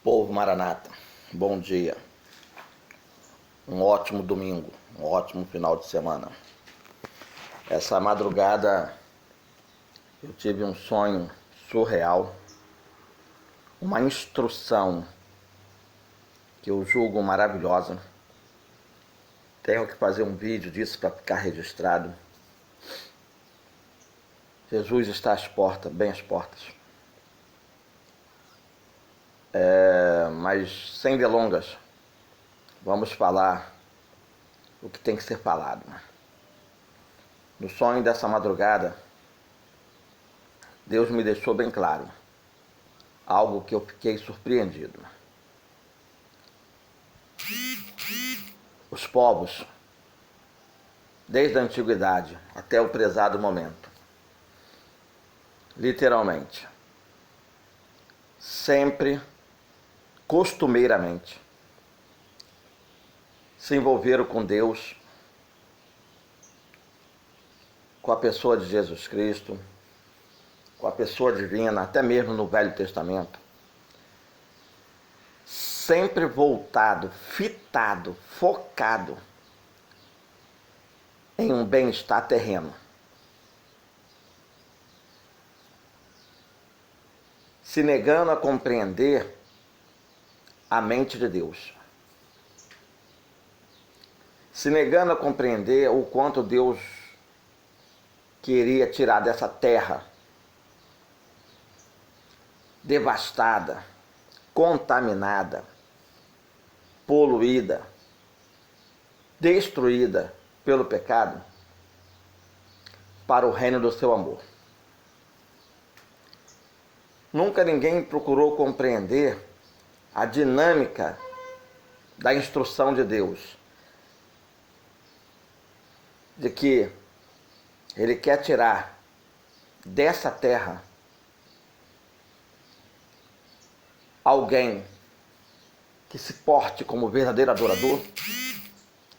Povo Maranata, bom dia, um ótimo domingo, um ótimo final de semana. Essa madrugada eu tive um sonho surreal, uma instrução que eu julgo maravilhosa. Tenho que fazer um vídeo disso para ficar registrado. Jesus está às portas, bem às portas. Mas sem delongas, vamos falar o que tem que ser falado. No sonho dessa madrugada, Deus me deixou bem claro algo que eu fiquei surpreendido. Os povos, desde a antiguidade até o prezado momento, literalmente, sempre, costumeiramente, se envolveram com Deus, com a pessoa de Jesus Cristo, com a pessoa divina, até mesmo no Velho Testamento, sempre voltado, fitado, focado em um bem-estar terreno. Se negando a compreender a mente de Deus. Se negando a compreender o quanto Deus queria tirar dessa terra devastada, contaminada, poluída, destruída pelo pecado, para o reino do seu amor. Nunca ninguém procurou compreender a dinâmica da instrução de Deus, de que Ele quer tirar dessa terra alguém que se porte como verdadeiro adorador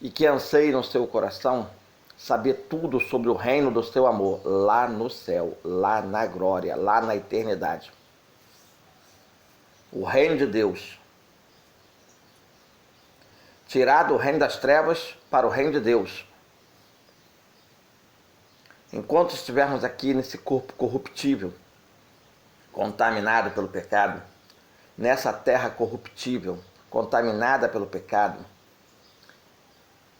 e que anseie no seu coração saber tudo sobre o reino do seu amor, lá no céu, lá na glória, lá na eternidade. O reino de Deus. Tirar do reino das trevas para o reino de Deus. Enquanto estivermos aqui nesse corpo corruptível, contaminado pelo pecado, nessa terra corruptível, contaminada pelo pecado,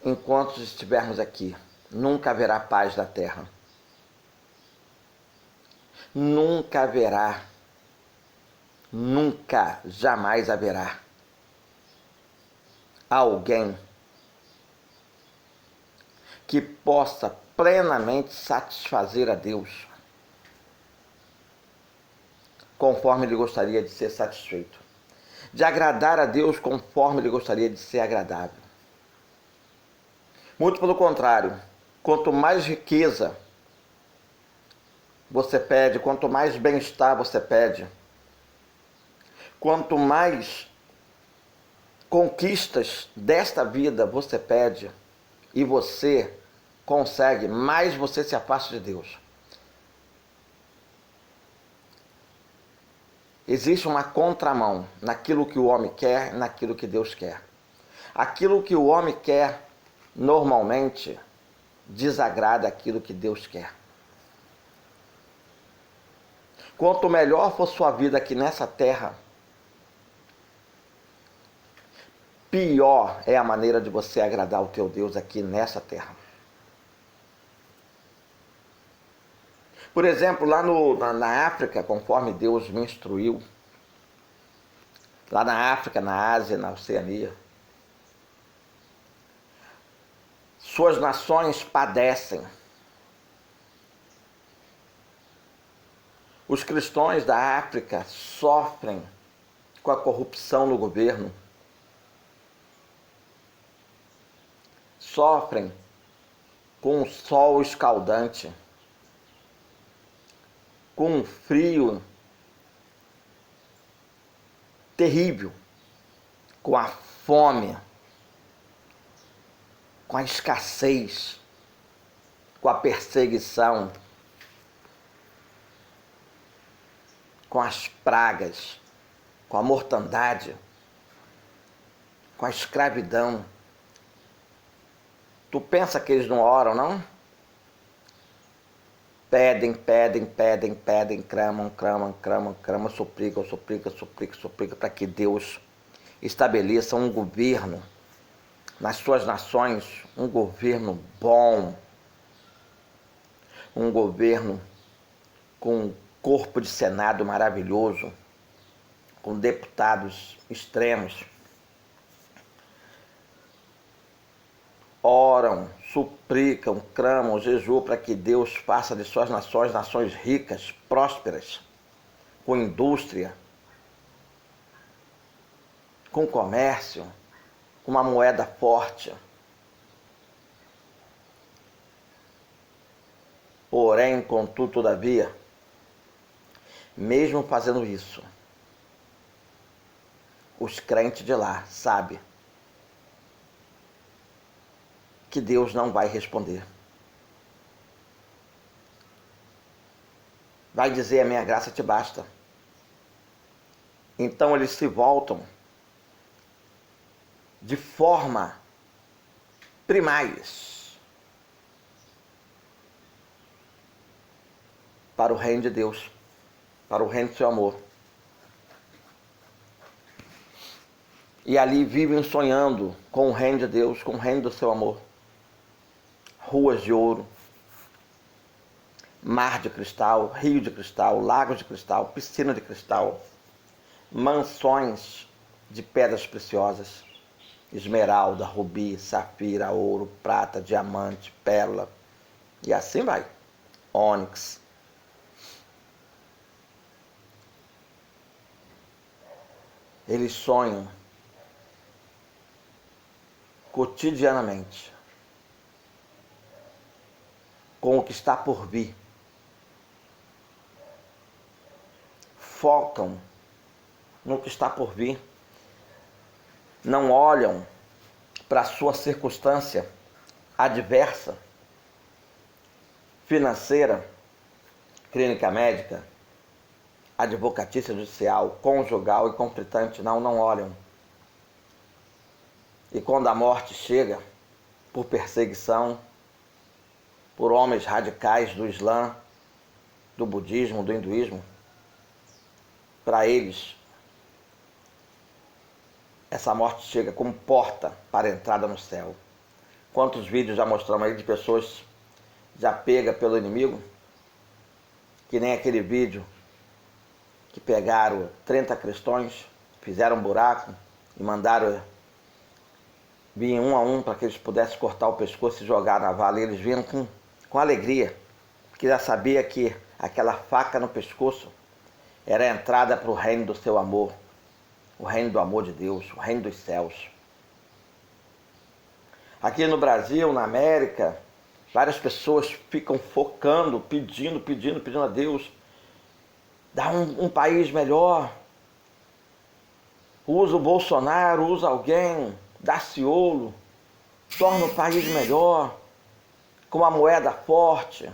enquanto estivermos aqui, nunca haverá paz na terra. Nunca haverá, nunca, jamais haverá alguém que possa plenamente satisfazer a Deus conforme Ele gostaria de ser satisfeito, de agradar a Deus conforme Ele gostaria de ser agradável. Muito pelo contrário, quanto mais riqueza você pede, quanto mais bem-estar você pede, quanto mais conquistas desta vida você pede e você consegue, mais você se afasta de Deus. Existe uma contramão naquilo que o homem quer, naquilo que Deus quer. Aquilo que o homem quer, normalmente, desagrada aquilo que Deus quer. Quanto melhor for sua vida aqui nessa terra, pior é a maneira de você agradar o teu Deus aqui nessa terra. Por exemplo, lá na África, conforme Deus me instruiu, lá na África, na Ásia, na Oceania, suas nações padecem. Os cristãos da África sofrem com a corrupção no governo, sofrem com um sol escaldante, com um frio terrível, com a fome, com a escassez, com a perseguição, com as pragas, com a mortandade, com a escravidão. Tu pensa que eles não oram, não? Pedem, clamam, suplicam para que Deus estabeleça um governo nas suas nações, um governo bom, um governo com um corpo de Senado maravilhoso, com deputados extremos. Oram, suplicam, clamam, jejuam para que Deus faça de suas nações nações ricas, prósperas, com indústria, com comércio, com uma moeda forte. Porém, contudo, todavia, mesmo fazendo isso, os crentes de lá sabem que Deus não vai responder. Vai dizer: a minha graça te basta. Então eles se voltam de forma primaz para o reino de Deus, para o reino do seu amor. E ali vivem sonhando com o reino de Deus, com o reino do seu amor. Ruas de ouro, mar de cristal, rio de cristal, lagos de cristal, piscina de cristal, mansões de pedras preciosas, esmeralda, rubi, safira, ouro, prata, diamante, pérola, e assim vai, ônix. Eles sonham cotidianamente com o que está por vir. Focam no que está por vir. Não olham para a sua circunstância adversa, financeira, clínica médica, advocatícia judicial, conjugal e conflitante. Não olham. E quando a morte chega, por perseguição, por homens radicais do Islã, do budismo, do hinduísmo, para eles, essa morte chega como porta para a entrada no céu. Quantos vídeos já mostramos aí de pessoas já pegas pelo inimigo? Que nem aquele vídeo que pegaram 30 cristãos, fizeram um buraco e mandaram vir um a um para que eles pudessem cortar o pescoço e jogar na vala. E eles vinham com alegria, porque já sabia que aquela faca no pescoço era a entrada para o reino do seu amor, o reino do amor de Deus, o reino dos céus. Aqui no Brasil, na América, várias pessoas ficam focando, pedindo a Deus, dá um país melhor, usa o Bolsonaro, usa alguém, dá Ciolo, torna o país melhor, com uma moeda forte,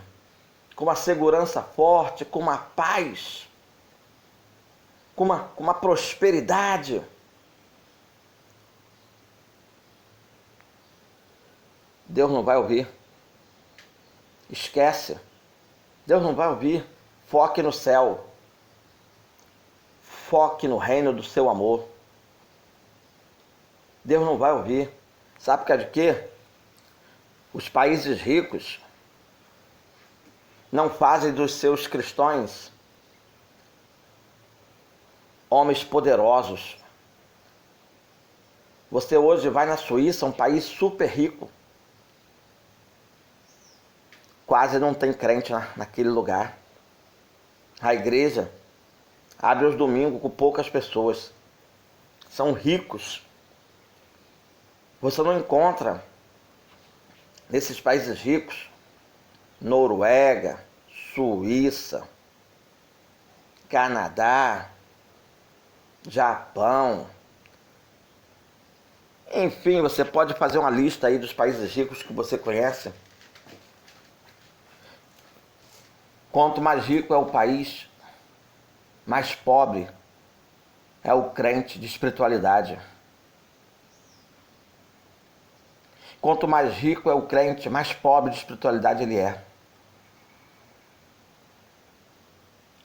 com uma segurança forte, com uma paz, com uma prosperidade. Deus não vai ouvir. Esquece. Deus não vai ouvir. Foque no céu. Foque no reino do seu amor. Deus não vai ouvir. Sabe por causa de quê? Os países ricos não fazem dos seus cristãos homens poderosos. Você hoje vai na Suíça, um país super rico. Quase não tem crente naquele lugar. A igreja abre os domingos com poucas pessoas. São ricos. Você não encontra nesses países ricos, Noruega, Suíça, Canadá, Japão. Enfim, você pode fazer uma lista aí dos países ricos que você conhece. Quanto mais rico é o país, mais pobre é o crente de espiritualidade. Quanto mais rico é o crente, mais pobre de espiritualidade ele é.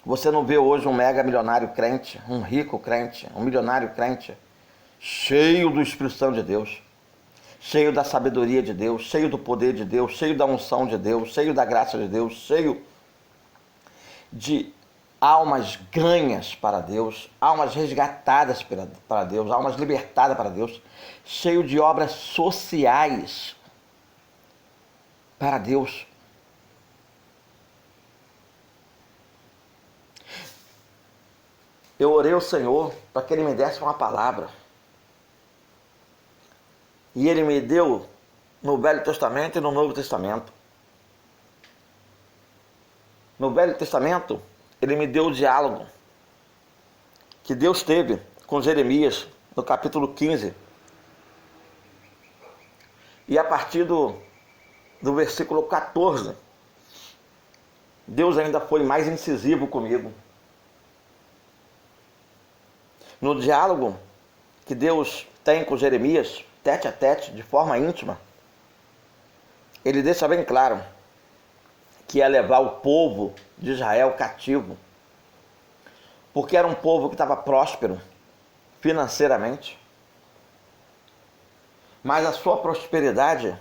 Você não vê hoje um mega milionário crente, um rico crente, um milionário crente, cheio do Espírito Santo de Deus, cheio da sabedoria de Deus, cheio do poder de Deus, cheio da unção de Deus, cheio da graça de Deus, cheio de almas ganhas para Deus, almas resgatadas para Deus, almas libertadas para Deus, cheio de obras sociais para Deus. Eu orei ao Senhor para que Ele me desse uma palavra. E Ele me deu no Velho Testamento e no Novo Testamento. No Velho Testamento, Ele me deu o diálogo que Deus teve com Jeremias, no capítulo 15. E a partir do versículo 14, Deus ainda foi mais incisivo comigo. No diálogo que Deus tem com Jeremias, tete a tete, de forma íntima, Ele deixa bem claro que ia levar o povo de Israel cativo, porque era um povo que estava próspero financeiramente, mas a sua prosperidade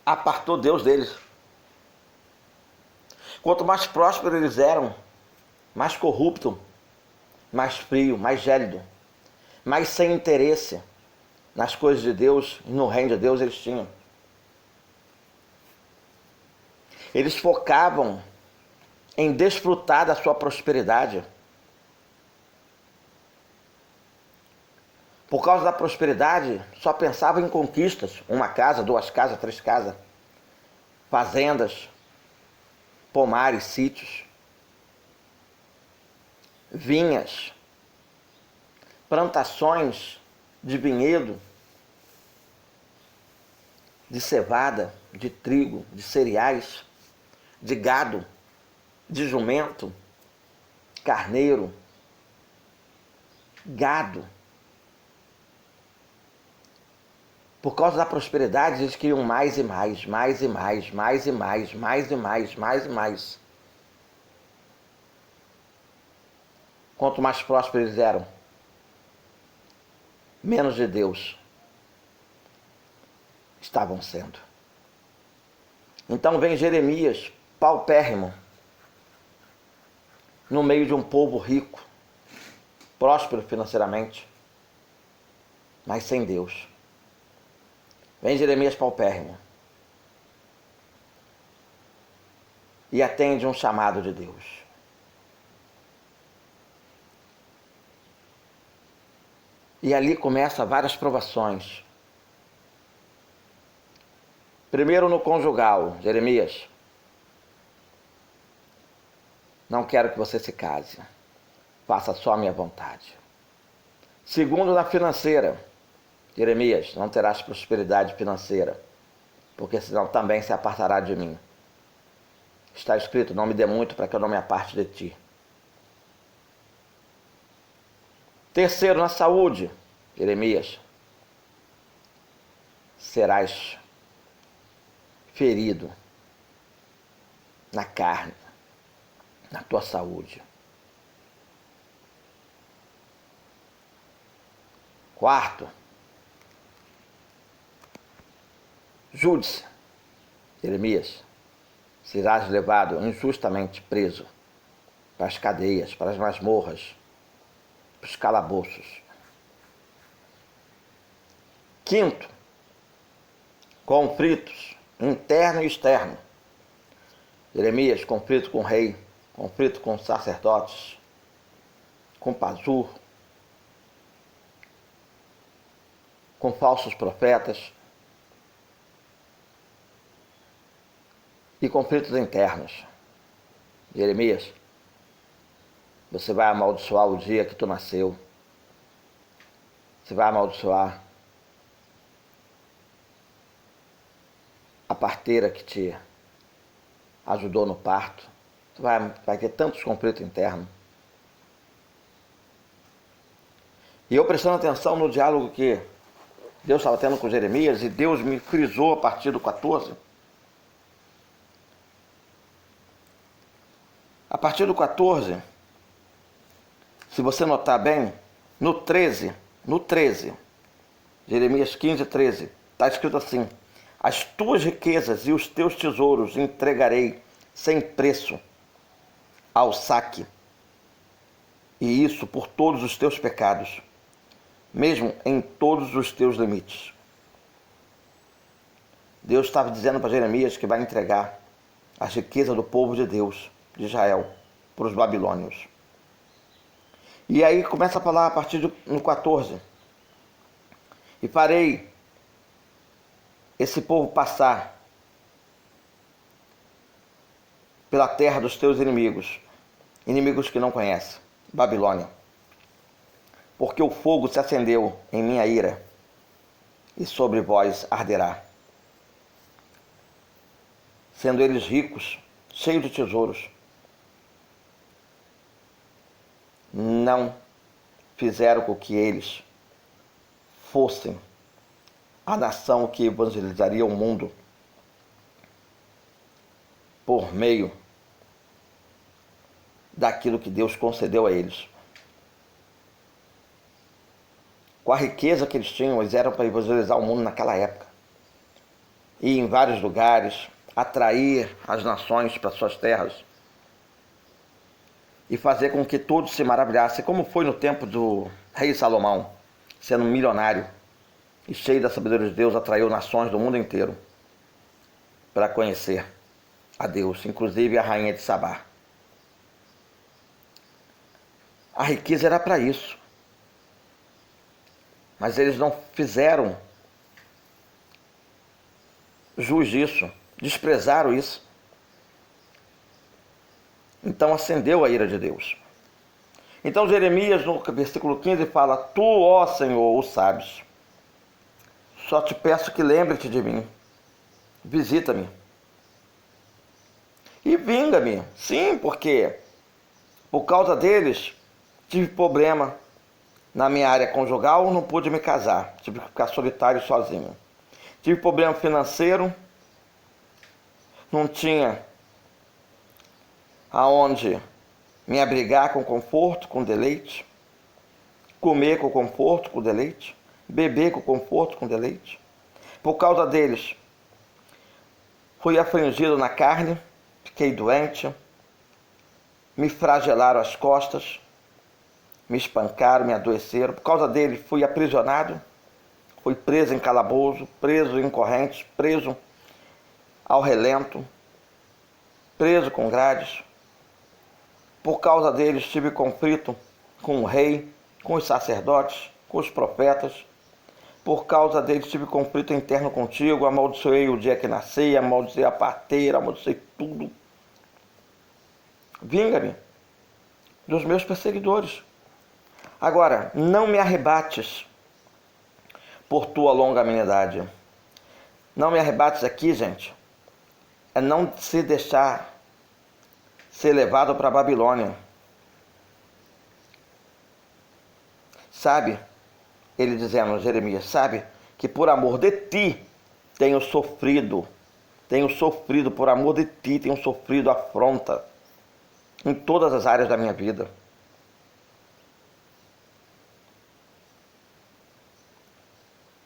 apartou Deus deles. Quanto mais próspero eles eram, mais corrupto, mais frio, mais gélido, mais sem interesse nas coisas de Deus e no reino de Deus eles tinham. Eles focavam em desfrutar da sua prosperidade. Por causa da prosperidade, só pensavam em conquistas, uma casa, duas casas, três casas, fazendas, pomares, sítios, vinhas, plantações de vinhedo, de cevada, de trigo, de cereais, de gado, de jumento, carneiro, gado. Por causa da prosperidade, eles queriam mais e mais, mais e mais, mais e mais, mais e mais, mais e mais. Quanto mais prósperos eles eram, menos de Deus estavam sendo. Então vem Jeremias, paupérrimo, no meio de um povo rico, próspero financeiramente, mas sem Deus. Vem Jeremias paupérrimo e atende um chamado de Deus. E ali começa várias provações. Primeiro no conjugal, Jeremias, não quero que você se case, faça só a minha vontade. Segundo na financeira, Jeremias, não terás prosperidade financeira, porque senão também se apartará de mim. Está escrito, não me dê muito para que eu não me aparte de ti. Terceiro, na saúde, Jeremias, serás ferido na carne, na tua saúde. Quarto, júdice, Jeremias, serás levado injustamente preso para as cadeias, para as masmorras, para os calabouços. Quinto, conflitos interno e externo. Jeremias, conflito com o rei, conflito com os sacerdotes, com Pazur, com falsos profetas e conflitos internos. Jeremias, você vai amaldiçoar o dia que tu nasceu. Você vai amaldiçoar a parteira que te ajudou no parto. Tu vai ter tantos conflitos internos. E eu prestando atenção no diálogo que Deus estava tendo com Jeremias, e Deus me frisou a partir do 14. A partir do 14, se você notar bem, no 13, Jeremias 15, 13, está escrito assim: as tuas riquezas e os teus tesouros entregarei sem preço ao saque, e isso por todos os teus pecados, mesmo em todos os teus limites. Deus estava dizendo para Jeremias que vai entregar as riquezas do povo de Deus, de Israel, para os babilônios. E aí começa a falar a partir do 14. E farei esse povo passar pela terra dos teus inimigos, inimigos que não conhecem, Babilônia. Porque o fogo se acendeu em minha ira, e sobre vós arderá. Sendo eles ricos, cheios de tesouros, não fizeram com que eles fossem a nação que evangelizaria o mundo por meio daquilo que Deus concedeu a eles. Com a riqueza que eles tinham, eles eram para evangelizar o mundo naquela época. Ir em vários lugares, atrair as nações para suas terras e fazer com que todos se maravilhassem, como foi no tempo do rei Salomão, sendo milionário e cheio da sabedoria de Deus, atraiu nações do mundo inteiro para conhecer a Deus, inclusive a rainha de Sabá. A riqueza era para isso, mas eles não fizeram jus disso, desprezaram isso. Então acendeu a ira de Deus. Então Jeremias, no versículo 15, fala: tu, ó Senhor, o sabes. Só te peço que lembre-te de mim. Visita-me. E vinga-me. Sim, porque por causa deles tive problema na minha área conjugal, não pude me casar. Tive que ficar solitário sozinho. Tive problema financeiro, não tinha aonde me abrigar com conforto, com deleite, comer com conforto, com deleite, beber com conforto, com deleite. Por causa deles, fui afligido na carne, fiquei doente, me flagelaram as costas, me espancaram, me adoeceram. Por causa deles, fui aprisionado, fui preso em calabouço, preso em correntes, preso ao relento, preso com grades. Por causa deles tive conflito com o rei, com os sacerdotes, com os profetas. Por causa deles tive conflito interno contigo, amaldiçoei o dia que nasci, amaldiçoei a parteira, amaldiçoei tudo. Vinga-me dos meus perseguidores. Agora, não me arrebates por tua longanimidade. Não me arrebates aqui, gente, é não se deixar ser levado para a Babilônia. Sabe, ele dizendo, Jeremias, sabe que por amor de ti tenho sofrido por amor de ti, tenho sofrido afronta em todas as áreas da minha vida.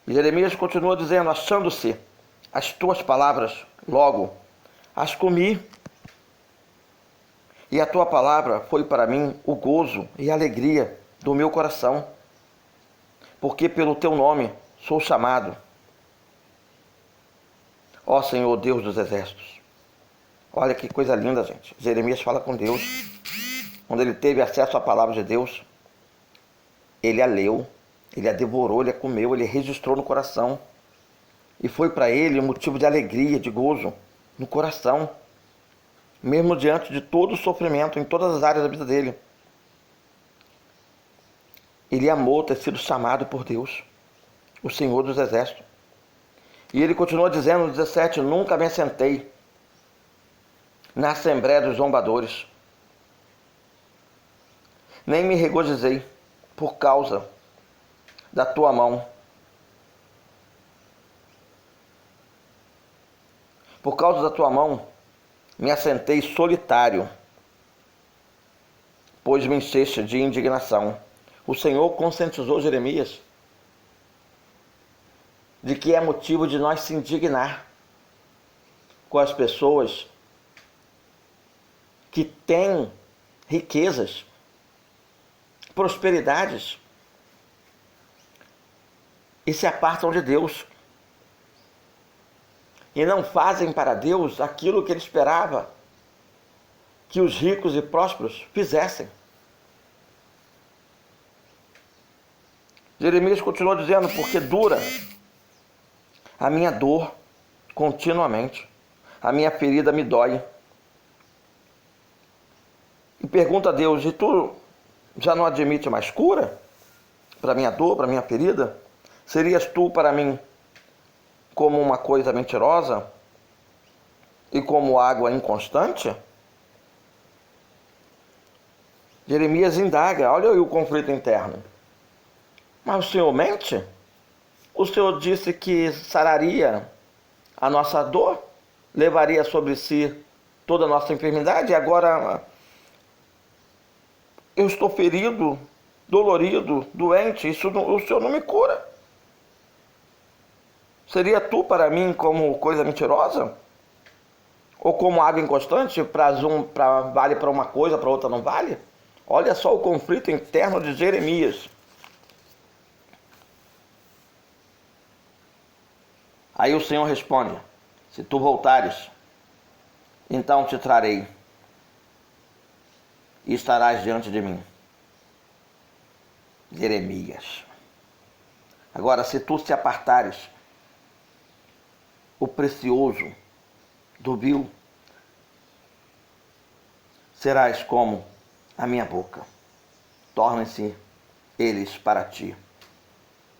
E Jeremias continua dizendo, achando-se as tuas palavras, logo as comi. E a tua palavra foi para mim o gozo e a alegria do meu coração, porque pelo teu nome sou chamado. Ó Senhor Deus dos exércitos. Olha que coisa linda, gente. Jeremias fala com Deus. Quando ele teve acesso à palavra de Deus, ele a leu, ele a devorou, ele a comeu, ele registrou no coração. E foi para ele um motivo de alegria, de gozo no coração, mesmo diante de todo o sofrimento em todas as áreas da vida dele. Ele amou ter sido chamado por Deus, o Senhor dos Exércitos. E ele continua dizendo no 17, nunca me assentei na assembleia dos zombadores, nem me regozijei por causa da tua mão. Por causa da tua mão, me assentei solitário, pois me encheste de indignação. O Senhor conscientizou Jeremias de que é motivo de nós se indignar com as pessoas que têm riquezas, prosperidades e se apartam de Deus e não fazem para Deus aquilo que Ele esperava que os ricos e prósperos fizessem. Jeremias continuou dizendo: porque dura a minha dor continuamente, a minha ferida me dói. E pergunta a Deus: e tu já não admite mais cura para minha dor, para minha ferida? Serias tu para mim como uma coisa mentirosa e como água inconstante? Jeremias indaga, olha aí o conflito interno. Mas o Senhor mente? O Senhor disse que sararia a nossa dor, levaria sobre si toda a nossa enfermidade, e agora eu estou ferido, dolorido, doente, o Senhor não me cura. Seria tu para mim como coisa mentirosa? Ou como água inconstante, vale para uma coisa, para outra não vale? Olha só o conflito interno de Jeremias. Aí o Senhor responde: se tu voltares, então te trarei e estarás diante de mim. Jeremias. Agora, se tu se apartares, o precioso do vil, serás como a minha boca. Tornem-se eles para ti,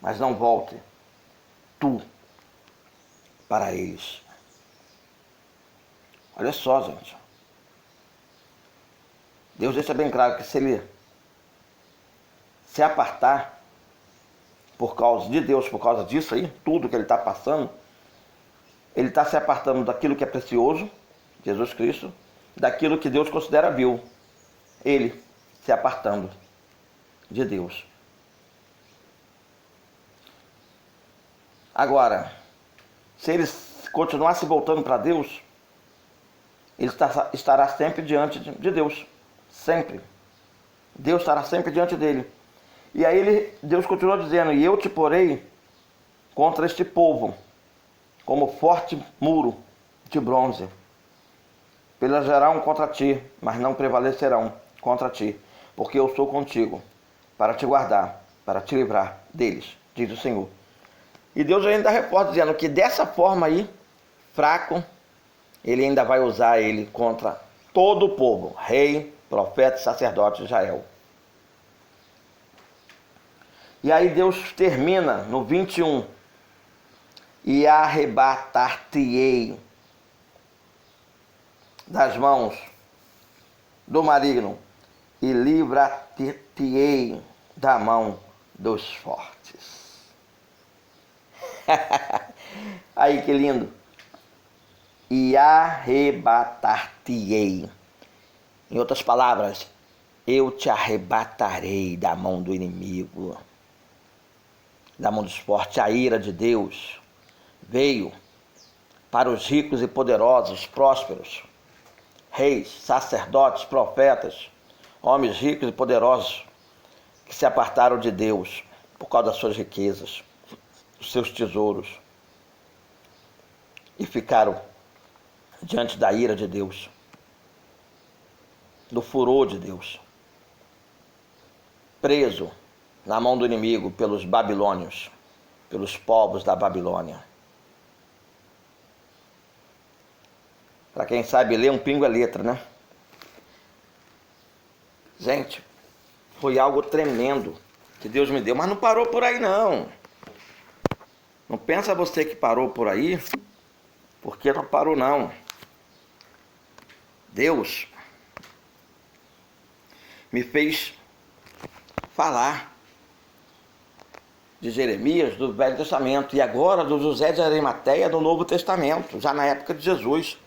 mas não volte tu para eles. Olha só, gente. Deus deixa bem claro que se ele se apartar por causa de Deus, por causa disso aí, tudo que ele está passando, ele está se apartando daquilo que é precioso, Jesus Cristo, daquilo que Deus considera vil. Ele se apartando de Deus. Agora, se ele continuar se voltando para Deus, ele estará sempre diante de Deus. Sempre. Deus estará sempre diante dele. E aí Deus continua dizendo: e eu te porei contra este povo, como forte muro de bronze. Pelejarão contra ti, mas não prevalecerão contra ti, porque eu sou contigo, para te guardar, para te livrar deles, diz o Senhor. E Deus ainda reporta dizendo que dessa forma aí, fraco, ele ainda vai usar ele contra todo o povo, rei, profeta e sacerdote de Israel. E aí Deus termina no 21. E arrebatar-te-ei das mãos do maligno e livrar-te-ei da mão dos fortes. Aí que lindo. E arrebatar-te-ei. Em outras palavras, eu te arrebatarei da mão do inimigo, da mão dos fortes. A ira de Deus veio para os ricos e poderosos, prósperos, reis, sacerdotes, profetas, homens ricos e poderosos que se apartaram de Deus por causa das suas riquezas, dos seus tesouros, e ficaram diante da ira de Deus, do furor de Deus, preso na mão do inimigo pelos babilônios, pelos povos da Babilônia. Para quem sabe ler, um pingo é letra, né? Gente, foi algo tremendo que Deus me deu, mas não parou por aí não. Não pensa você que parou por aí, porque não parou não. Deus me fez falar de Jeremias do Velho Testamento e agora do José de Arimateia do Novo Testamento, já na época de Jesus.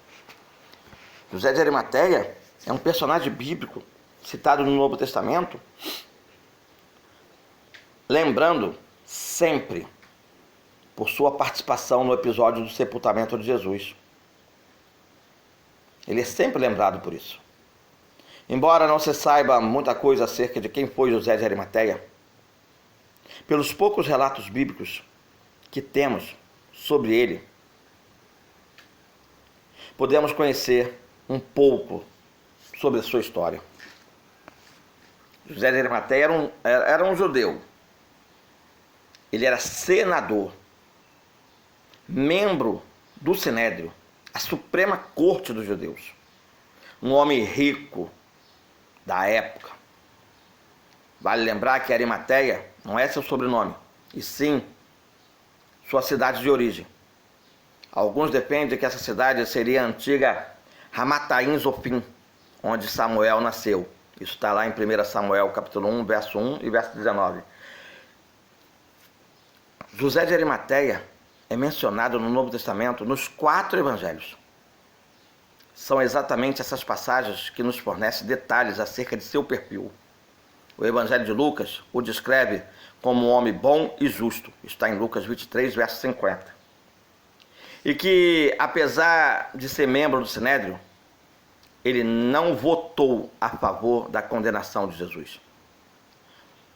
José de Arimateia é um personagem bíblico citado no Novo Testamento, lembrando sempre por sua participação no episódio do sepultamento de Jesus. Ele é sempre lembrado por isso. Embora não se saiba muita coisa acerca de quem foi José de Arimateia, pelos poucos relatos bíblicos que temos sobre ele, podemos conhecer um pouco sobre a sua história. José de Arimateia era um judeu. Ele era senador, membro do Sinédrio, a Suprema Corte dos Judeus. Um homem rico da época. Vale lembrar que Arimateia não é seu sobrenome, e sim sua cidade de origem. Alguns defendem que essa cidade seria a antiga Ramataim Zofim, onde Samuel nasceu. Isso está lá em 1 Samuel, capítulo 1, verso 1 e verso 19. José de Arimateia é mencionado no Novo Testamento nos 4 evangelhos. São exatamente essas passagens que nos fornecem detalhes acerca de seu perfil. O Evangelho de Lucas o descreve como um homem bom e justo. Está em Lucas 23, verso 50. E que, apesar de ser membro do Sinédrio, ele não votou a favor da condenação de Jesus.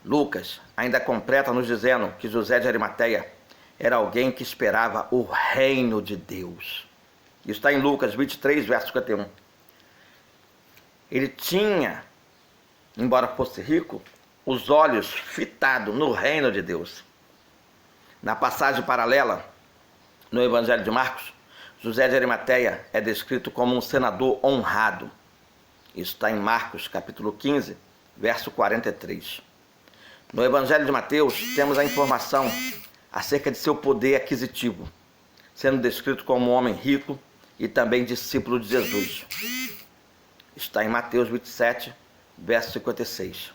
Lucas ainda completa nos dizendo que José de Arimateia era alguém que esperava o reino de Deus. Isso está em Lucas 23, verso 51. Ele tinha, embora fosse rico, os olhos fitados no reino de Deus. Na passagem paralela, no Evangelho de Marcos, José de Arimateia é descrito como um senador honrado. Isso está em Marcos, capítulo 15, verso 43. No Evangelho de Mateus, temos a informação acerca de seu poder aquisitivo, sendo descrito como um homem rico e também discípulo de Jesus. Está em Mateus 27, verso 56.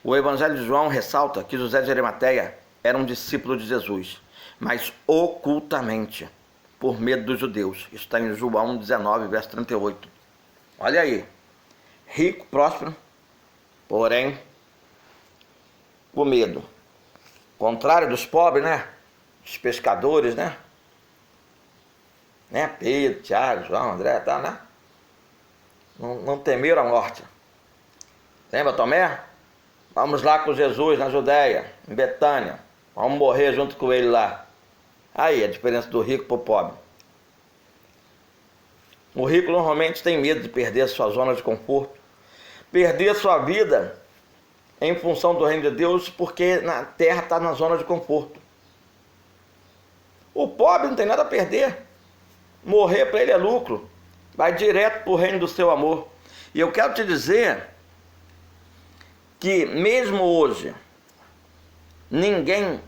O Evangelho de João ressalta que José de Arimateia era um discípulo de Jesus, mas ocultamente, por medo dos judeus. Está em João 19, verso 38. Olha aí, rico, próspero, porém com medo. Contrário dos pobres, né? Dos pescadores, né? Pedro, Tiago, João, André, tá, né? Não temeram a morte. Lembra Tomé? Vamos lá com Jesus na Judéia, em Betânia. Vamos morrer junto com ele lá. Aí a diferença do rico para o pobre. O rico normalmente tem medo de perder a sua zona de conforto, perder a sua vida em função do reino de Deus, porque na terra está na zona de conforto. O pobre não tem nada a perder. Morrer para ele é lucro. Vai direto para o reino do seu amor. E eu quero te dizer que mesmo hoje, ninguém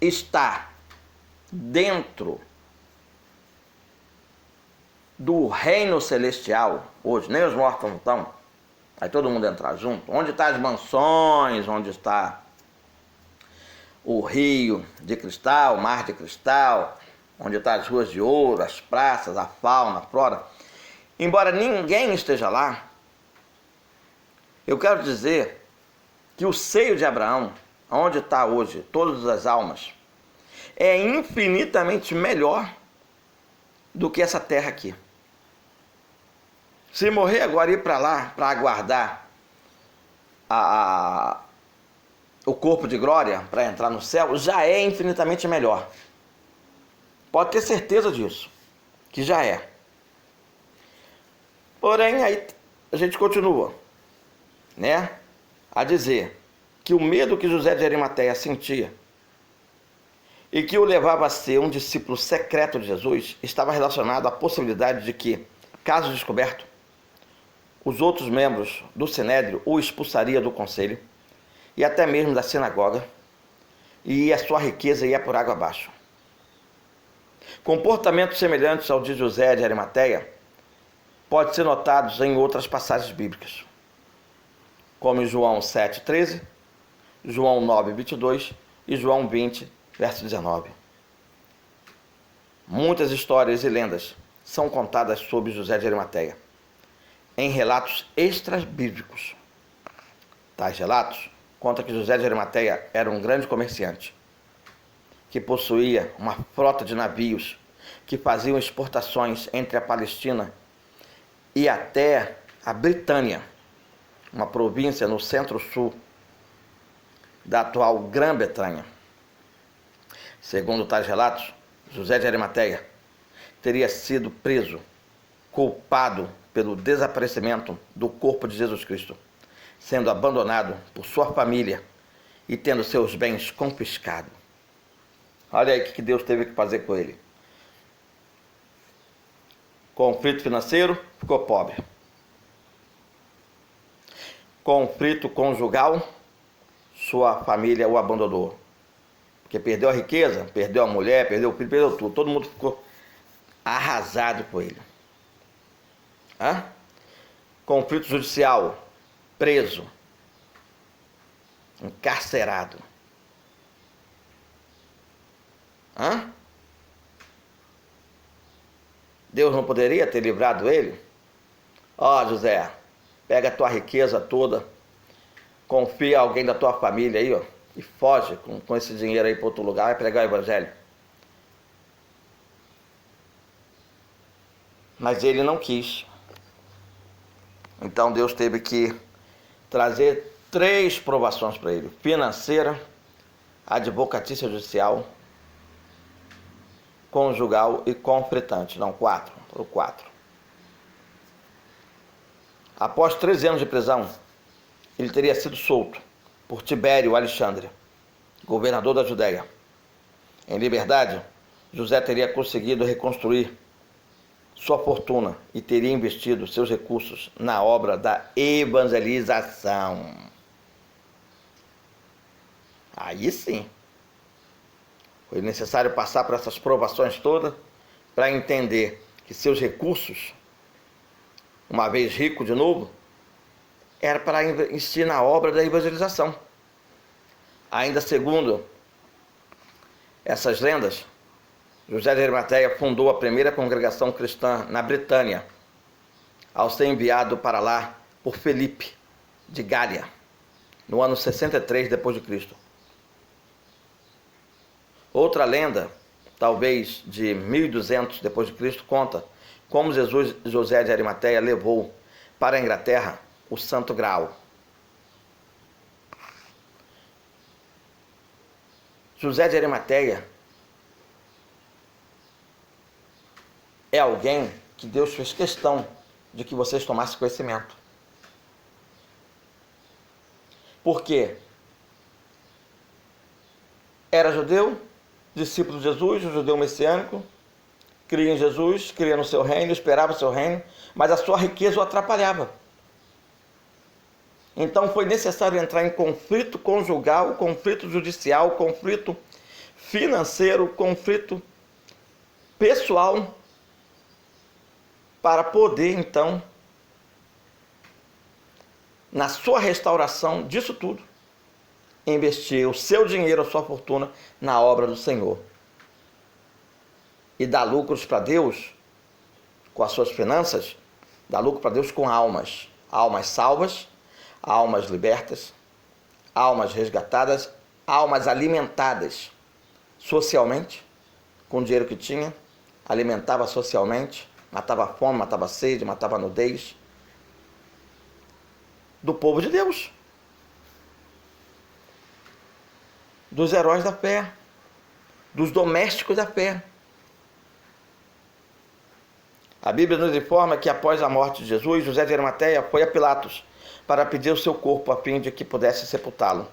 está dentro do reino celestial hoje, nem os mortos não estão. Vai todo mundo entrar junto. Onde estão as mansões, onde está o rio de cristal, o mar de cristal, onde estão as ruas de ouro, as praças, a fauna, a flora. Embora ninguém esteja lá, eu quero dizer que o seio de Abraão, onde está hoje todas as almas, é infinitamente melhor do que essa terra aqui. Se morrer agora e ir para lá para aguardar o corpo de glória para entrar no céu, já é infinitamente melhor. Pode ter certeza disso, que já é. Porém, aí a gente continua, né, a dizer que o medo que José de Arimateia sentia e que o levava a ser um discípulo secreto de Jesus estava relacionado à possibilidade de que, caso descoberto, os outros membros do Sinédrio o expulsaria do conselho e até mesmo da sinagoga, e a sua riqueza ia por água abaixo. Comportamentos semelhantes ao de José de Arimateia podem ser notados em outras passagens bíblicas, como em João 7,13, João 9, 22 e João 20, verso 19. Muitas histórias e lendas são contadas sobre José de Arimateia, em relatos extra-bíblicos. Tais relatos contam que José de Arimateia era um grande comerciante, que possuía uma frota de navios que faziam exportações entre a Palestina e até a Britânia, uma província no centro-sul da atual Grã-Bretanha. Segundo tais relatos, José de Arimateia teria sido preso, culpado pelo desaparecimento do corpo de Jesus Cristo, sendo abandonado por sua família e tendo seus bens confiscados. Olha aí o que Deus teve que fazer com ele. Conflito financeiro, ficou pobre. Conflito conjugal, sua família o abandonou. Porque perdeu a riqueza, perdeu a mulher, perdeu o filho, perdeu tudo. Todo mundo ficou arrasado com ele. Conflito judicial, preso, encarcerado. Deus não poderia ter livrado ele? José, pega a tua riqueza toda, confia alguém da tua família aí, e foge com esse dinheiro aí para outro lugar, vai pregar o evangelho. Mas ele não quis. Então Deus teve que trazer 3 provações para ele: financeira, advocatícia judicial, conjugal e conflitante. Não, 4. Após 13 anos de prisão, ele teria sido solto por Tibério Alexandre, governador da Judéia. Em liberdade, José teria conseguido reconstruir sua fortuna e teria investido seus recursos na obra da evangelização. Aí sim, foi necessário passar por essas provações todas para entender que seus recursos, uma vez rico de novo, era para investir na obra da evangelização. Ainda segundo essas lendas, José de Arimateia fundou a primeira congregação cristã na Britânia, ao ser enviado para lá por Felipe de Gália, no ano 63 d.C. Outra lenda, talvez de 1200 d.C., conta como José de Arimateia levou para a Inglaterra o Santo Graal. José de Arimateia é alguém que Deus fez questão de que vocês tomassem conhecimento. Por quê? Era judeu, discípulo de Jesus, um judeu messiânico, cria em Jesus, cria no seu reino, esperava o seu reino, mas a sua riqueza o atrapalhava. Então foi necessário entrar em conflito conjugal, conflito judicial, conflito financeiro, conflito pessoal, para poder então, na sua restauração disso tudo, investir o seu dinheiro, a sua fortuna na obra do Senhor. E dar lucros para Deus com as suas finanças, dar lucro para Deus com almas. Almas salvas, almas libertas, almas resgatadas, almas alimentadas socialmente, com o dinheiro que tinha, alimentava socialmente, matava a fome, matava a sede, matava a nudez do povo de Deus, dos heróis da fé, dos domésticos da fé. A Bíblia nos informa que após a morte de Jesus, José de Arimateia foi a Pilatos para pedir o seu corpo a fim de que pudesse sepultá-lo.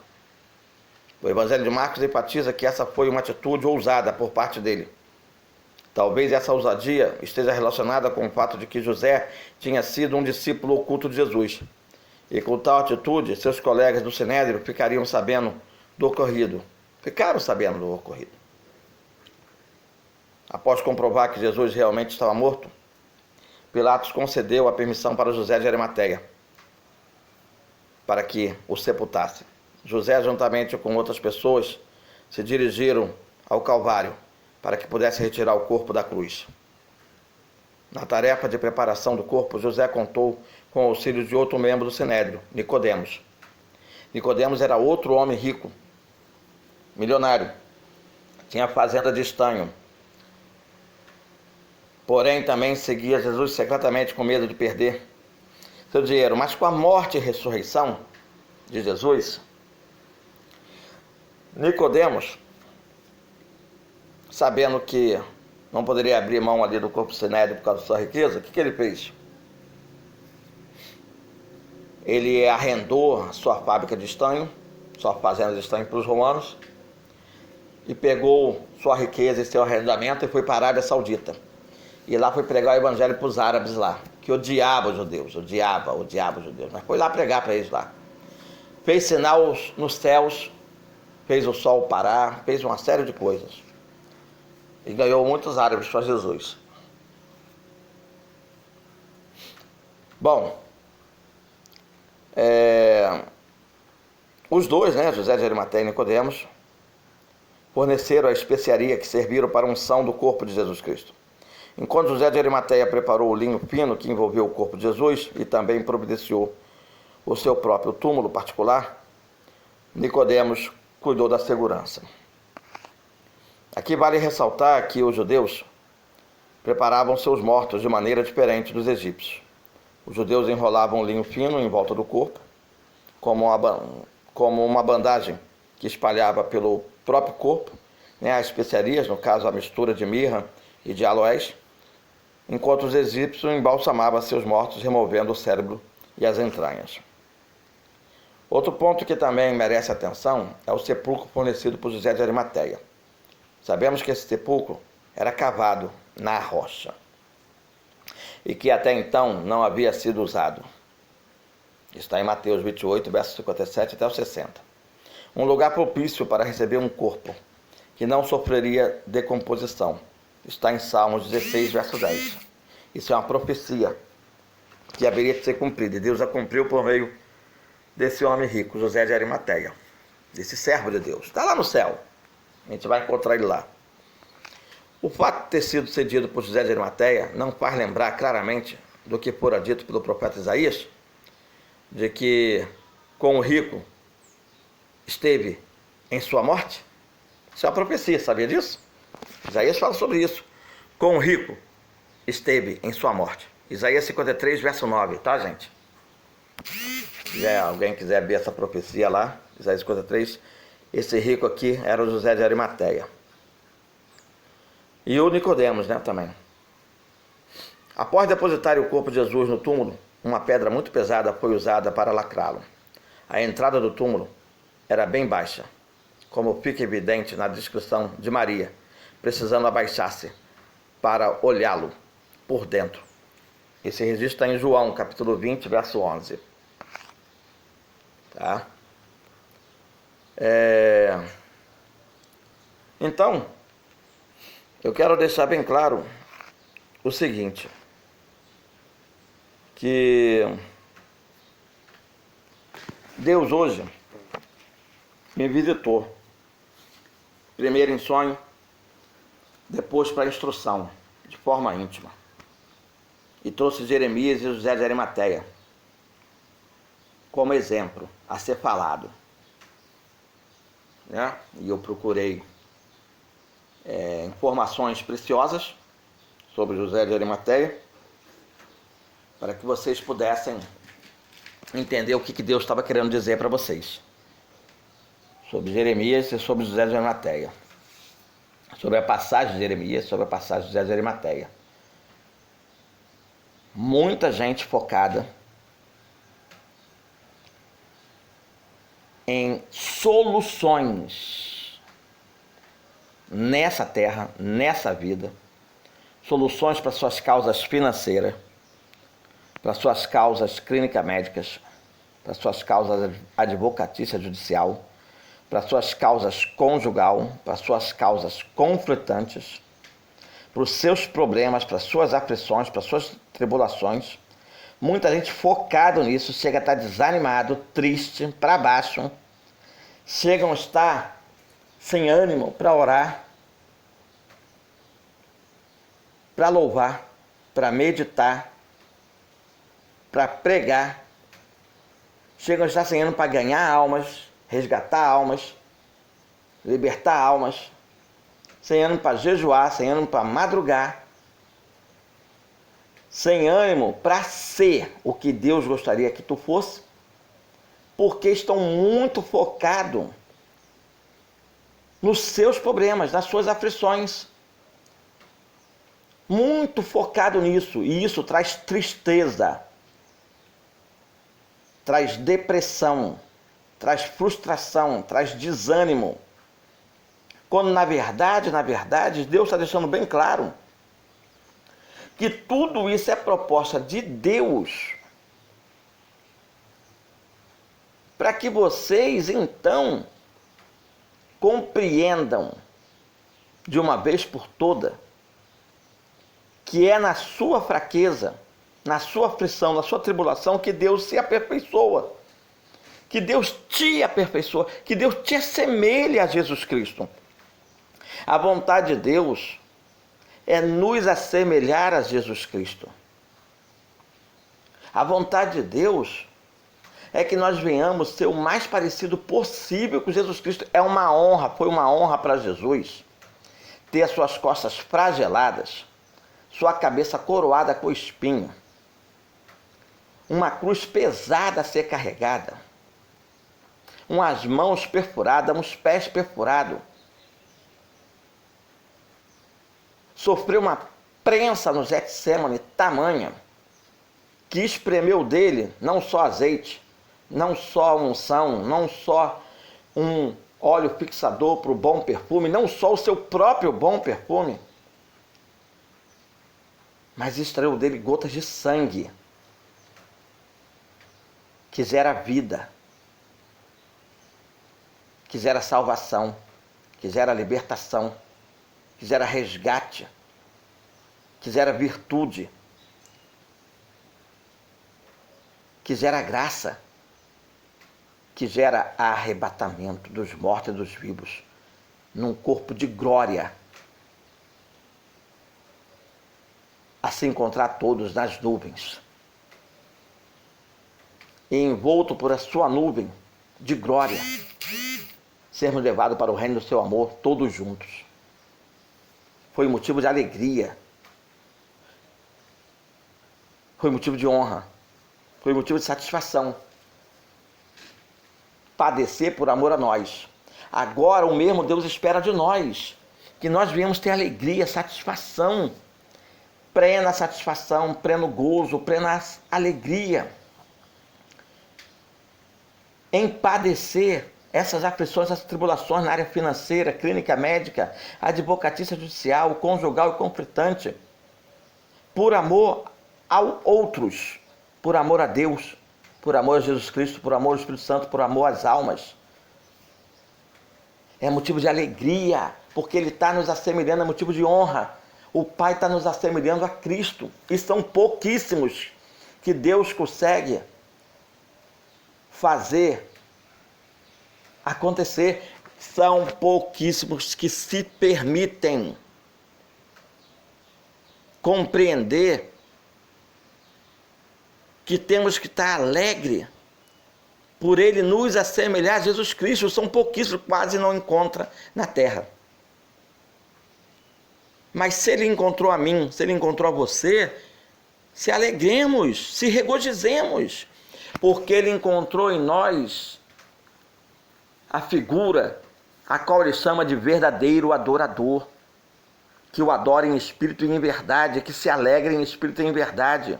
O Evangelho de Marcos enfatiza que essa foi uma atitude ousada por parte dele. Talvez essa ousadia esteja relacionada com o fato de que José tinha sido um discípulo oculto de Jesus. E com tal atitude, seus colegas do Sinédrio ficaram sabendo do ocorrido. Após comprovar que Jesus realmente estava morto, Pilatos concedeu a permissão para José de Arimateia, para que o sepultasse. José, juntamente com outras pessoas, se dirigiram ao Calvário para que pudesse retirar o corpo da cruz. Na tarefa de preparação do corpo, José contou com o auxílio de outro membro do Sinédrio, Nicodemos. Nicodemos era outro homem rico, milionário, tinha fazenda de estanho, porém também seguia Jesus secretamente com medo de perder seu dinheiro. Mas com a morte e ressurreição de Jesus, Nicodemos, sabendo que não poderia abrir mão ali do corpo sinédrio por causa da sua riqueza, o que ele fez? Ele arrendou a sua fábrica de estanho, sua fazenda de estanho para os romanos, e pegou sua riqueza e seu arrendamento e foi para a Arábia Saudita. E lá foi pregar o evangelho para os árabes lá, que odiavam os judeus, odiava os judeus, mas foi lá pregar para eles lá. Fez sinal nos céus, fez o sol parar, fez uma série de coisas. E ganhou muitos árabes para Jesus. Bom, os dois, José de Arimateia e Nicodemos, forneceram a especiaria que serviram para a unção do corpo de Jesus Cristo. Enquanto José de Arimateia preparou o linho fino que envolveu o corpo de Jesus e também providenciou o seu próprio túmulo particular, Nicodemos cuidou da segurança. Aqui vale ressaltar que os judeus preparavam seus mortos de maneira diferente dos egípcios. Os judeus enrolavam um linho fino em volta do corpo, como uma bandagem que espalhava pelo próprio corpo, as especiarias, no caso a mistura de mirra e de aloés, enquanto os egípcios embalsamavam seus mortos, removendo o cérebro e as entranhas. Outro ponto que também merece atenção é o sepulcro fornecido por José de Arimateia. Sabemos que esse sepulcro era cavado na rocha e que até então não havia sido usado. Está em Mateus 28, versos 57 até os 60. Um lugar propício para receber um corpo que não sofreria decomposição. Está em Salmos 16, verso 10. Isso é uma profecia que haveria de ser cumprida. E Deus a cumpriu por meio desse homem rico, José de Arimateia, desse servo de Deus. Está lá no céu. A gente vai encontrar ele lá. O fato de ter sido cedido por José de Arimateia não faz lembrar claramente do que fora dito pelo profeta Isaías, de que com o rico esteve em sua morte? Isso é uma profecia, sabia disso? Isaías fala sobre isso. Com o rico esteve em sua morte. Isaías 53, verso 9, tá, gente? Se alguém quiser ver essa profecia lá, Isaías 53, esse rico aqui era o José de Arimateia. E o Nicodemos, também. Após depositar o corpo de Jesus no túmulo, uma pedra muito pesada foi usada para lacrá-lo. A entrada do túmulo era bem baixa, como fica evidente na descrição de Maria, precisando abaixar-se para olhá-lo por dentro. Esse registro está em João, capítulo 20, verso 11. Tá? Então, eu quero deixar bem claro o seguinte, que Deus hoje me visitou, primeiro em sonho, depois para instrução, de forma íntima, e trouxe Jeremias e José de Arimateia como exemplo a ser falado, E eu procurei informações preciosas sobre José de Arimateia para que vocês pudessem entender o que Deus estava querendo dizer para vocês sobre Jeremias e sobre José de Arimateia, sobre a passagem de Jeremias, sobre a passagem de José de Arimateia. Muita gente focada em soluções nessa terra, nessa vida, soluções para suas causas financeiras, para suas causas clínica-médicas, para suas causas advocatícia judicial, para suas causas conjugal, para suas causas conflitantes, para os seus problemas, para suas aflições, para suas tribulações. Muita gente focado nisso chega a estar desanimado, triste, para baixo, chegam a estar sem ânimo para orar, para louvar, para meditar, para pregar. Chegam a estar sem ânimo para ganhar almas, resgatar almas, libertar almas, sem ânimo para jejuar, sem ânimo para madrugar, sem ânimo para ser o que Deus gostaria que tu fosse, porque estão muito focados nos seus problemas, nas suas aflições. Muito focado nisso, e isso traz tristeza, traz depressão, traz frustração, traz desânimo. Quando na verdade, Deus está deixando bem claro que tudo isso é proposta de Deus para que vocês então compreendam de uma vez por toda que é na sua fraqueza, na sua aflição, na sua tribulação que Deus se aperfeiçoa, que Deus te aperfeiçoa, que Deus te assemelha a Jesus Cristo. A vontade de Deus é nos assemelhar a Jesus Cristo. A vontade de Deus é que nós venhamos ser o mais parecido possível com Jesus Cristo. É uma honra, foi uma honra para Jesus ter as suas costas flageladas, sua cabeça coroada com espinho, uma cruz pesada a ser carregada, umas mãos perfuradas, uns pés perfurados, sofreu uma prensa no Getsêmani tamanha que espremeu dele não só azeite, não só unção, não só um óleo fixador para o bom perfume, não só o seu próprio bom perfume, mas extraiu dele gotas de sangue que gera vida, que gera salvação, que gera libertação, que gera resgate, que gera virtude, que gera graça, que gera arrebatamento dos mortos e dos vivos num corpo de glória, a se encontrar todos nas nuvens e envolto por a sua nuvem de glória, sermos levados para o reino do seu amor todos juntos. Foi motivo de alegria, foi motivo de honra, foi motivo de satisfação padecer por amor a nós. Agora o mesmo Deus espera de nós que nós venhamos ter alegria, satisfação, plena satisfação, pleno gozo, plena alegria em padecer essas aflições, essas tribulações na área financeira, clínica médica, advocatícia judicial, conjugal e conflitante, por amor a outros, por amor a Deus, por amor a Jesus Cristo, por amor ao Espírito Santo, por amor às almas. É motivo de alegria, porque Ele está nos assemelhando, é motivo de honra. O Pai está nos assemelhando a Cristo. E são pouquíssimos que Deus consegue fazer acontecer. São pouquíssimos que se permitem compreender que temos que estar alegre por Ele nos assemelhar a Jesus Cristo. São pouquíssimos, quase não encontra na terra. Mas se Ele encontrou a mim, se Ele encontrou a você, se alegremos, se regozijemos, porque Ele encontrou em nós a figura a qual Ele chama de verdadeiro adorador, que o adora em espírito e em verdade, que se alegra em espírito e em verdade,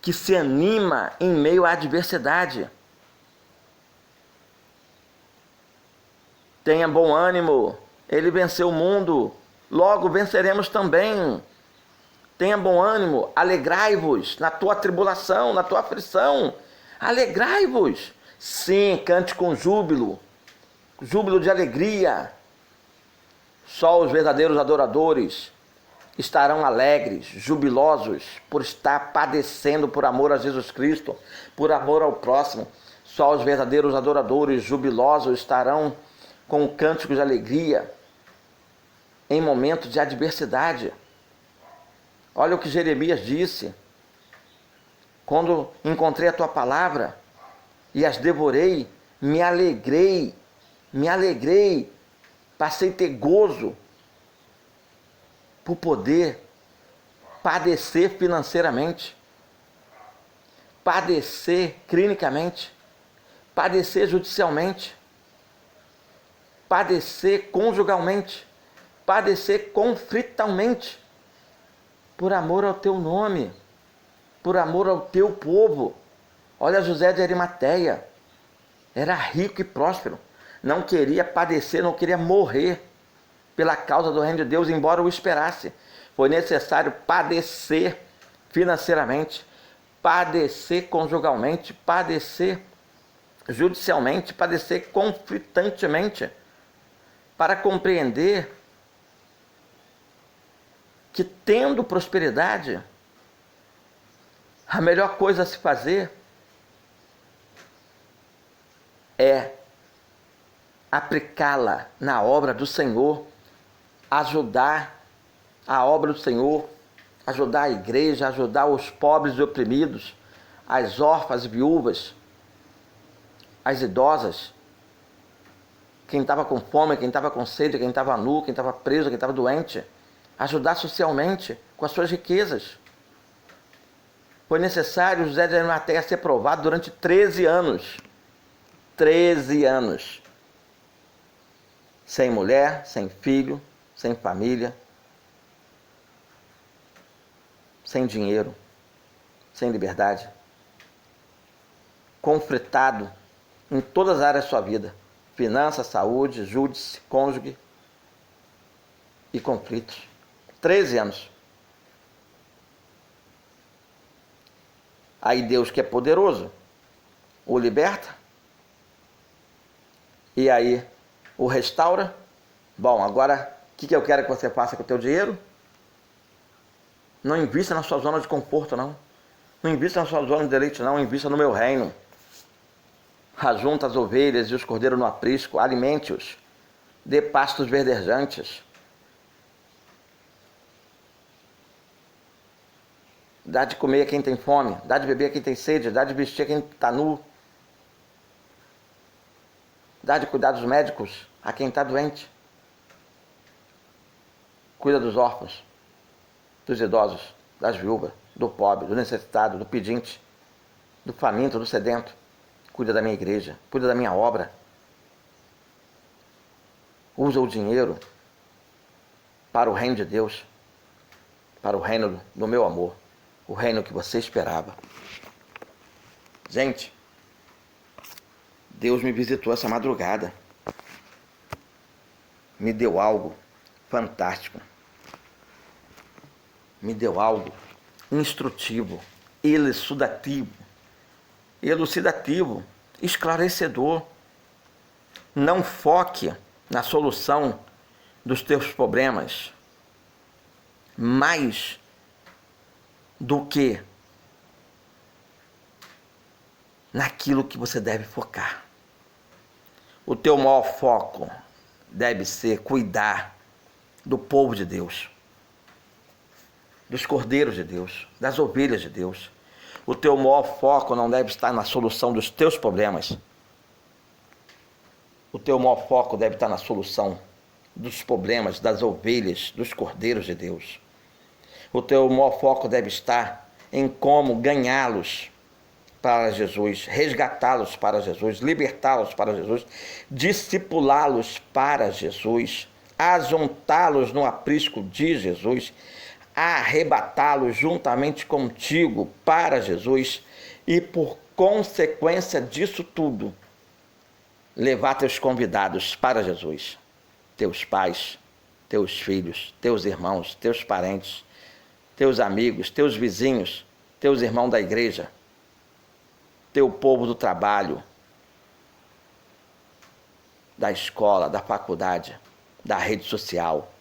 que se anima em meio à adversidade. Tenha bom ânimo, Ele venceu o mundo, logo venceremos também. Tenha bom ânimo, alegrai-vos na tua tribulação, na tua aflição, alegrai-vos. Sim, cante com júbilo, júbilo de alegria. Só os verdadeiros adoradores estarão alegres, jubilosos, por estar padecendo por amor a Jesus Cristo, por amor ao próximo. Só os verdadeiros adoradores jubilosos estarão com cânticos de alegria em momentos de adversidade. Olha o que Jeremias disse: quando encontrei a tua palavra e as devorei, me alegrei, passei a ter gozo por poder padecer financeiramente, padecer clinicamente, padecer judicialmente, padecer conjugalmente, padecer conflitalmente, por amor ao teu nome, por amor ao teu povo. Olha José de Arimateia, era rico e próspero, não queria padecer, não queria morrer pela causa do reino de Deus, embora o esperasse. Foi necessário padecer financeiramente, padecer conjugalmente, padecer judicialmente, padecer conflitantemente, para compreender que, tendo prosperidade, a melhor coisa a se fazer é aplicá-la na obra do Senhor, ajudar a obra do Senhor, ajudar a igreja, ajudar os pobres e oprimidos, as órfãs e viúvas, as idosas, quem estava com fome, quem estava com sede, quem estava nu, quem estava preso, quem estava doente, ajudar socialmente com as suas riquezas. Foi necessário José de Arimateia ser provado durante 13 anos. 13 anos. Sem mulher, sem filho, sem família, sem dinheiro, sem liberdade. Conflitado em todas as áreas da sua vida. Finanças, saúde, júdice, cônjuge e conflitos. 13 anos. Aí Deus, que é poderoso, o liberta. E aí o restaura. Bom, agora o que eu quero que você faça com o teu dinheiro? Não invista na sua zona de conforto, não. Não invista na sua zona de deleite, não. Invista no meu reino. Ajunta as ovelhas e os cordeiros no aprisco, alimente-os. Dê pastos verdejantes. Dá de comer a quem tem fome, dá de beber a quem tem sede, dá de vestir a quem está nu. Dá de cuidar dos médicos a quem está doente. Cuida dos órfãos, dos idosos, das viúvas, do pobre, do necessitado, do pedinte, do faminto, do sedento. Cuida da minha igreja, cuida da minha obra. Usa o dinheiro para o reino de Deus, para o reino do meu amor, o reino que você esperava. Gente, Deus me visitou essa madrugada. Me deu algo fantástico. Me deu algo instrutivo, elucidativo, esclarecedor. Não foque na solução dos teus problemas mais do que naquilo que você deve focar. O teu maior foco deve ser cuidar do povo de Deus, dos cordeiros de Deus, das ovelhas de Deus. O teu maior foco não deve estar na solução dos teus problemas. O teu maior foco deve estar na solução dos problemas das ovelhas, dos cordeiros de Deus. O teu maior foco deve estar em como ganhá-los para Jesus, resgatá-los para Jesus, libertá-los para Jesus, discipulá-los para Jesus, ajuntá-los no aprisco de Jesus, arrebatá-los juntamente contigo para Jesus e, por consequência disso tudo, levar teus convidados para Jesus, teus pais, teus filhos, teus irmãos, teus parentes, teus amigos, teus vizinhos, teus irmãos da igreja, teu povo do trabalho, da escola, da faculdade, da rede social,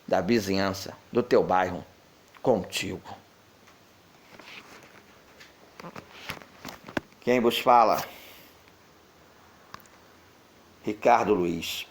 da vizinhança, do teu bairro, contigo. Quem vos fala Ricardo Luiz.